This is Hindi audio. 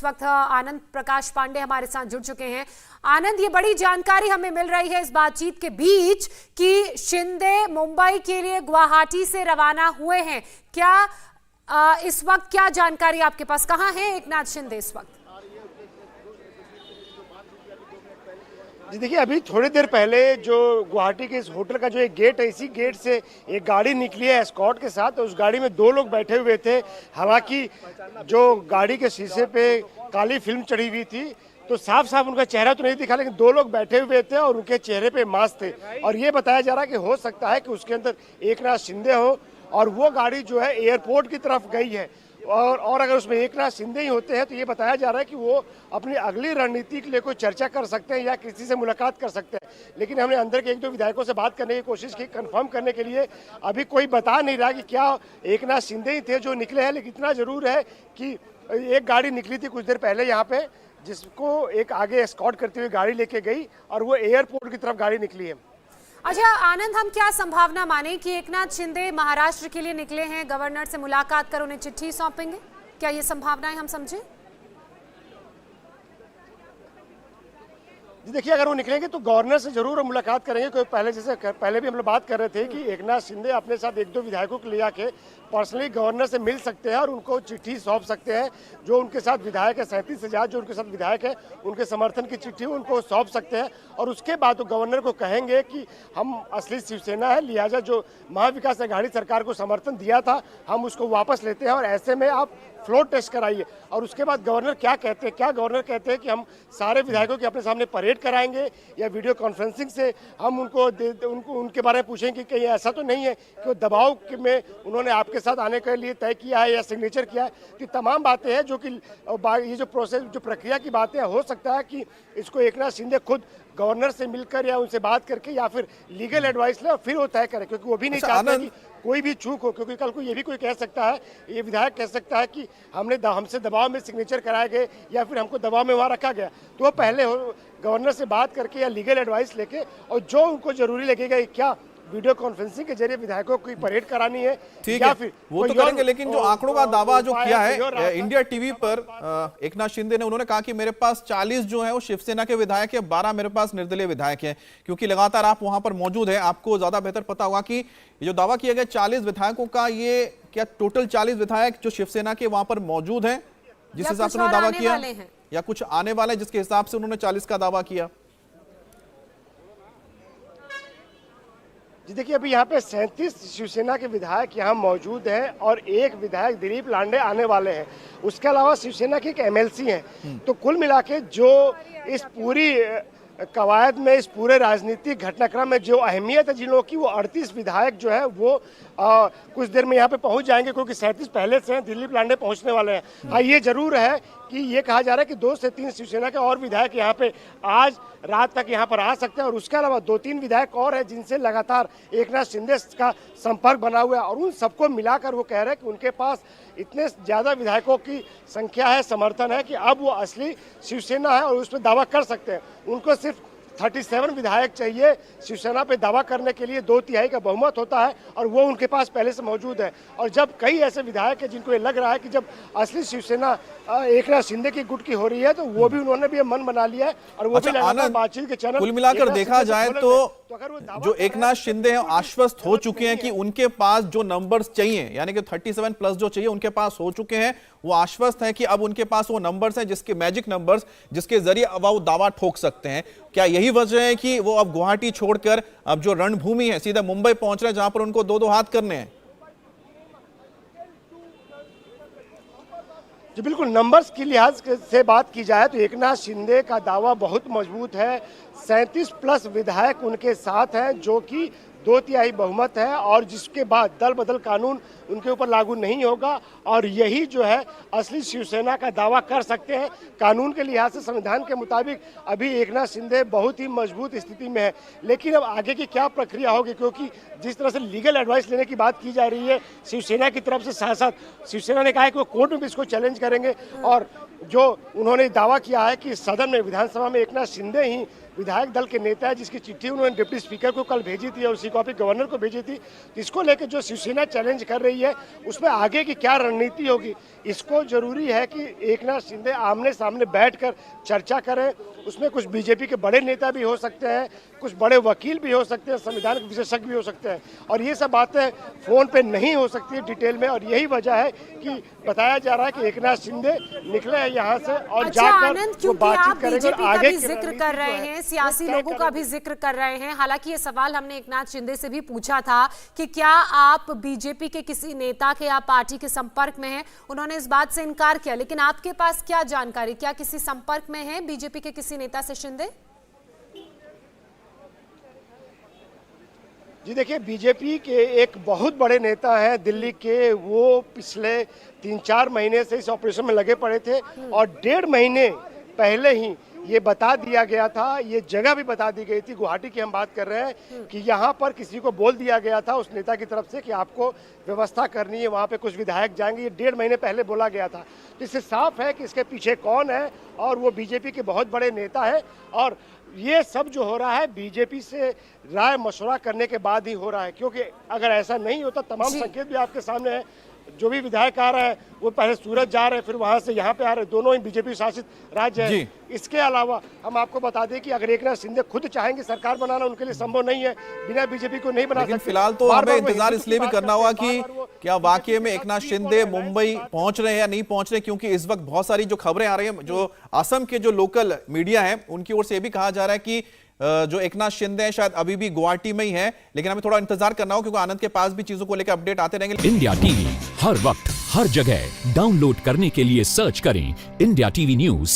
इस वक्त आनंद प्रकाश पांडे हमारे साथ जुड़ चुके हैं। आनंद, ये बड़ी जानकारी हमें मिल रही है इस बातचीत के बीच कि शिंदे मुंबई के लिए गुवाहाटी से रवाना हुए हैं। क्या इस वक्त क्या जानकारी आपके पास, कहां है एकनाथ शिंदे इस वक्त? जी देखिए, अभी थोड़ी देर पहले जो गुवाहाटी के इस होटल का जो एक गेट है, इसी गेट से एक गाड़ी निकली है एस्कॉर्ट के साथ। उस गाड़ी में 2 लोग बैठे हुए थे। हालांकि जो गाड़ी के शीशे पे काली फिल्म चढ़ी हुई थी तो साफ साफ उनका चेहरा तो नहीं दिखा, लेकिन 2 लोग बैठे हुए थे और उनके चेहरे पे मास्क थे। और ये बताया जा रहा है कि हो सकता है कि उसके अंदर एकनाथ शिंदे हो और वो गाड़ी जो है एयरपोर्ट की तरफ गई है। और अगर उसमें एकनाथ शिंदे ही होते हैं तो ये बताया जा रहा है कि वो अपनी अगली रणनीति के लिए कोई चर्चा कर सकते हैं या किसी से मुलाकात कर सकते हैं। लेकिन हमने अंदर के 1-2 विधायकों से बात करने की कोशिश की, कंफर्म करने के लिए। अभी कोई बता नहीं रहा कि क्या एकनाथ शिंदे ही थे जो निकले हैं, लेकिन इतना जरूर है कि एक गाड़ी निकली थी कुछ देर पहले यहाँ पे, जिसको एक आगे एस्कॉर्ट करती हुई गाड़ी लेके गई और वो एयरपोर्ट की तरफ गाड़ी निकली है। अच्छा आनंद, हम क्या संभावना माने कि एकनाथ शिंदे महाराष्ट्र के लिए निकले हैं, गवर्नर से मुलाकात कर उन्हें चिट्ठी सौंपेंगे? क्या ये संभावनाएं हम समझे? जी देखिए, अगर वो निकलेंगे तो गवर्नर से जरूर मुलाकात करेंगे। कोई पहले भी हम लोग बात कर रहे थे कि एकनाथ शिंदे अपने साथ 1-2 विधायकों को ले जाके पर्सनली गवर्नर से मिल सकते हैं और उनको चिट्ठी सौंप सकते हैं। जो उनके साथ विधायक है 37,000 जो उनके साथ विधायक है, उनके समर्थन की चिट्ठी उनको सौंप सकते हैं। और उसके बाद वो गवर्नर को कहेंगे कि हम असली शिवसेना है, लिहाजा जो महाविकास अघाड़ी सरकार को समर्थन दिया था हम उसको वापस लेते हैं और ऐसे में आप फ्लोर टेस्ट कराइए। और उसके बाद गवर्नर क्या कहते हैं, क्या गवर्नर कहते हैं कि हम सारे विधायकों के अपने सामने परेड कराएंगे या वीडियो कॉन्फ्रेंसिंग से हम उनको उनके बारे में पूछेंगे कि कहीं ऐसा तो नहीं है कि वो दबाव में उन्होंने आपके साथ आने के लिए तय किया है या सिग्नेचर किया है। तो तमाम बातें हैं जो कि ये जो प्रोसेस, जो प्रक्रिया की बातें, हो सकता है कि इसको एकनाथ शिंदे खुद गवर्नर से मिलकर या उनसे बात करके या फिर लीगल एडवाइस ले और फिर वो तय करे, क्योंकि वो भी नहीं चाहते कि कोई भी चूक हो। क्योंकि कल को ये भी कोई कह सकता है, ये विधायक कह सकता है कि हमसे दबाव में सिग्नेचर कराए गए या फिर हमको दबाव में वहाँ रखा गया। तो वो पहले गवर्नर से बात करके या लीगल एडवाइस लेके और जो उनको जरूरी लगेगा, क्या वीडियो कॉन्फ्रेंसिंग के जरिए विधायकों की परेड करानी है या फिर वो तो करेंगे। लेकिन जो आंकड़ों का दावा जो किया है इंडिया टीवी पर एकनाथ शिंदे ने, उन्होंने कहा कि मेरे पास 40 जो है वो शिवसेना के विधायक है, 12 मेरे पास निर्दलीय विधायक है। क्योंकि लगातार आप वहां पर मौजूद है, आपको ज्यादा बेहतर पता होगा कि ये जो दावा किया गया 40 विधायकों का, ये क्या टोटल 40 विधायक जो शिवसेना के वहां पर मौजूद है जिस हिसाब से उन्होंने दावा किया, या कुछ आने वाले जिसके हिसाब से उन्होंने 40 का दावा किया? जी देखिए, अभी यहाँ पे 37 शिवसेना के विधायक यहाँ मौजूद हैं और एक विधायक दिलीप लांडे आने वाले हैं। उसके अलावा शिवसेना की एक MLC है। तो कुल मिला के जो इस पूरी कवायद में, इस पूरे राजनीतिक घटनाक्रम में जो अहमियत है जिन लोगों की, वो 38 विधायक जो है वो कुछ देर में यहाँ पे पहुँच जाएंगे, क्योंकि 37 पहले से हैं, दिलीप लांडे पहुँचने वाले हैं। हाँ, ये जरूर है कि ये कहा जा रहा है कि 2 से 3 शिवसेना के और विधायक यहाँ पे आज रात तक यहाँ पर आ सकते हैं। और उसके अलावा 2-3 विधायक और हैं जिनसे लगातार एकनाथ शिंदे का संपर्क बना हुआ है और उन सबको मिलाकर वो कह रहे हैं कि उनके पास इतने ज़्यादा विधायकों की संख्या है, समर्थन है कि अब वो असली शिवसेना है और उस पर दावा कर सकते हैं। उनको सिर्फ 37 विधायक चाहिए शिवसेना पे दावा करने के लिए, 2/3 का बहुमत होता है और वो उनके पास पहले से मौजूद है। और जब कई ऐसे विधायक हैं जिनको ये लग रहा है कि जब असली शिवसेना एकनाथ शिंदे की गुट की हो रही है तो वो भी उन्होंने भी मन बना लिया है और वो भी लगातार बातचीत के चैनल। कुल मिलाकर देखा जाए तो जो एकनाथ शिंदे हैं आश्वस्त हो चुके हैं कि उनके पास जो नंबर्स चाहिए, यानी कि 37 प्लस जो चाहिए उनके पास हो चुके हैं। वो आश्वस्त हैं कि अब उनके पास वो नंबर्स हैं, जिसके मैजिक नंबर्स, जिसके जरिए अब वो दावा ठोक सकते हैं। क्या यही वजह है कि वो अब गुवाहाटी छोड़कर अब जो रणभूमि है सीधा मुंबई पहुंच रहे हैं, जहां पर उनको 2-2 हाथ करने हैं? जी बिल्कुल, नंबर्स की लिहाज से बात की जाए तो एकनाथ शिंदे का दावा बहुत मजबूत है। 37 प्लस विधायक उनके साथ हैं, जो कि 2/3 बहुमत है और जिसके बाद दल बदल कानून उनके ऊपर लागू नहीं होगा और यही जो है असली शिवसेना का दावा कर सकते हैं। कानून के लिहाज से, संविधान के मुताबिक अभी एकनाथ शिंदे बहुत ही मजबूत स्थिति में है। लेकिन अब आगे की क्या प्रक्रिया होगी, क्योंकि जिस तरह से लीगल एडवाइस लेने की बात की जा रही है शिवसेना की तरफ से, साथ साथ शिवसेना ने कहा है कि वो कोर्ट में भी इसको चैलेंज करेंगे। और जो उन्होंने दावा किया है कि सदन में, विधानसभा में एकनाथ शिंदे ही विधायक दल के नेता है जिसकी चिट्ठी उन्होंने डिप्टी स्पीकर को कल भेजी थी और उसी कॉपी गवर्नर को भेजी थी। इसको लेकर जो शिवसेना चैलेंज कर रही है उसमें आगे की क्या रणनीति होगी, इसको जरूरी है कि एकनाथ शिंदे आमने सामने बैठकर चर्चा करें। उसमें कुछ बीजेपी के बड़े नेता भी हो सकते हैं, कुछ बड़े वकील भी हो सकते हैं, संविधान के विशेषज्ञ भी हो सकते हैं और ये सब बातें फोन पे नहीं हो सकती है डिटेल में। और यही वजह है कि बताया जा रहा है कि एकनाथ शिंदे निकले हैं यहाँ से और अच्छा जाकर आनंद, वो क्योंकि आप बातचीत करेंगे और बीजेपी का आगे भी की जिक्र रणनीति कर जो रहे है, हैं, वो सियासी तय लोगों का करेंगे। भी जिक्र कर रहे हैं। हालांकि ये सवाल हमने एकनाथ शिंदे से भी पूछा था कि क्या आप बीजेपी के किसी नेता के या पार्टी के संपर्क में हैं, उन्होंने इस बात से इनकार किया। लेकिन आपके पास क्या जानकारी, क्या किसी संपर्क में है बीजेपी के किसी नेता से शिंदे? जी देखिए, बीजेपी के एक बहुत बड़े नेता हैं दिल्ली के, वो पिछले 3-4 महीने से इस ऑपरेशन में लगे पड़े थे और 1.5 महीने पहले ही ये बता दिया गया था, ये जगह भी बता दी गई थी, गुवाहाटी की हम बात कर रहे हैं, कि यहाँ पर किसी को बोल दिया गया था उस नेता की तरफ से कि आपको व्यवस्था करनी है, वहाँ पे कुछ विधायक जाएंगे। ये 1.5 महीने पहले बोला गया था। तो इससे साफ है कि इसके पीछे कौन है और वो बीजेपी के बहुत बड़े नेता है और ये सब जो हो रहा है बीजेपी से राय मशवरा करने के बाद ही हो रहा है, क्योंकि अगर ऐसा नहीं होता, तमाम संकेत भी आपके सामने है। जो भी विधायक आ रहे हैं वो पहले सूरत जा रहे हैं, फिर वहां से यहाँ पे आ रहे हैं, दोनों ही बीजेपी शासित राज्य है। इसके अलावा हम आपको बता दें कि अगर एकनाथ शिंदे खुद चाहेंगे सरकार बनाना, उनके लिए संभव नहीं है, बिना बीजेपी को नहीं बना सकते। लेकिन फिलहाल तो हमें इंतजार इसलिए भी करना होगा कि क्या वाकई में एकनाथ शिंदे मुंबई पहुंच रहे हैं या नहीं पहुंच रहे, क्योंकि इस वक्त बहुत सारी जो खबरें आ रही हैं, जो असम के जो लोकल मीडिया है उनकी ओर से भी कहा जा रहा है कि जो एकनाथ शिंदे हैं शायद अभी भी गुवाहाटी में ही है। लेकिन हमें थोड़ा इंतजार करना होगा क्योंकि आनंद के पास भी चीजों को लेकर अपडेट आते रहेंगे। इंडिया टीवी हर वक्त हर जगह डाउनलोड करने के लिए सर्च करें इंडिया टीवी न्यूज